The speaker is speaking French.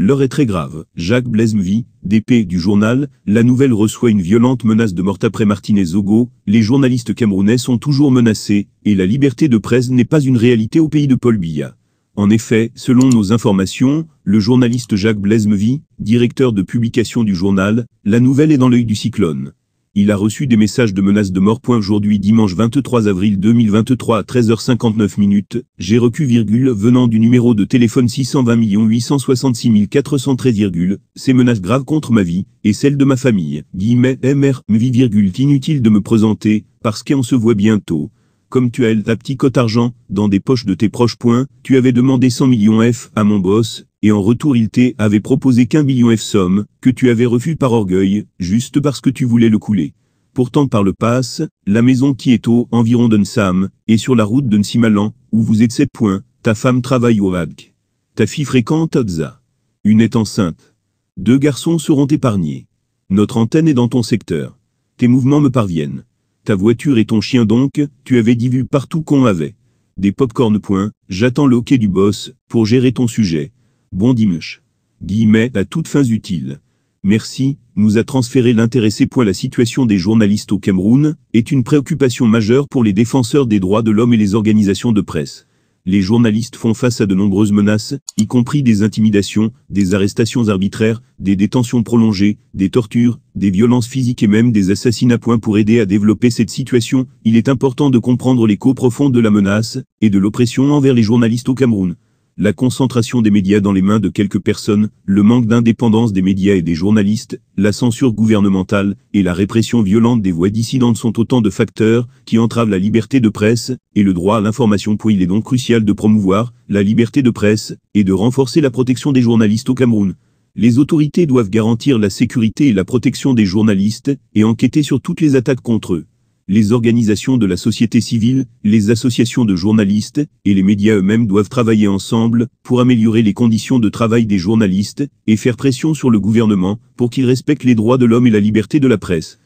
L'heure est très grave. Jacques Blaise Mvie, DP du journal, La Nouvelle reçoit une violente menace de mort après Martinez Zogo. Les journalistes camerounais sont toujours menacés, et la liberté de presse n'est pas une réalité au pays de Paul Biya. En effet, selon nos informations, le journaliste Jacques Blaise Mvie, directeur de publication du journal, La Nouvelle est dans l'œil du cyclone. Il a reçu des messages de menaces de mort. Aujourd'hui dimanche 23 avril 2023 à 13h59, j'ai reçu, venant du numéro de téléphone 620 866 413, ces menaces graves contre ma vie, et celle de ma famille, MR, Mvie, inutile de me présenter, parce qu'on se voit bientôt. Comme tu as ta petite cote argent, dans des poches de tes proches, tu avais demandé 100 millions F à mon boss, et en retour il avait proposé qu'1 million F somme, que tu avais refusé par orgueil, juste parce que tu voulais le couler. Pourtant par le passe, la maison qui est au environ de Nsam, et sur la route de Nsimalan, où vous êtes 7 ta femme travaille au HADC. Ta fille fréquente Odza. Une est enceinte. 2 garçons seront épargnés. Notre antenne est dans ton secteur. Tes mouvements me parviennent. Ta voiture et ton chien donc, tu avais dit vu partout qu'on avait. Des pop-corn. J'attends le hockey du boss, pour gérer ton sujet. Bon dimanche. À toutes fins utiles. Merci, nous a transféré l'intéressé. La situation des journalistes au Cameroun est une préoccupation majeure pour les défenseurs des droits de l'homme et les organisations de presse. Les journalistes font face à de nombreuses menaces, y compris des intimidations, des arrestations arbitraires, des détentions prolongées, des tortures, des violences physiques et même des assassinats. Pour aider à développer cette situation, il est important de comprendre les causes profondes de la menace et de l'oppression envers les journalistes au Cameroun. La concentration des médias dans les mains de quelques personnes, le manque d'indépendance des médias et des journalistes, la censure gouvernementale et la répression violente des voix dissidentes sont autant de facteurs qui entravent la liberté de presse et le droit à l'information. Il est donc crucial de promouvoir la liberté de presse et de renforcer la protection des journalistes au Cameroun. Les autorités doivent garantir la sécurité et la protection des journalistes et enquêter sur toutes les attaques contre eux. Les organisations de la société civile, les associations de journalistes et les médias eux-mêmes doivent travailler ensemble pour améliorer les conditions de travail des journalistes et faire pression sur le gouvernement pour qu'il respecte les droits de l'homme et la liberté de la presse.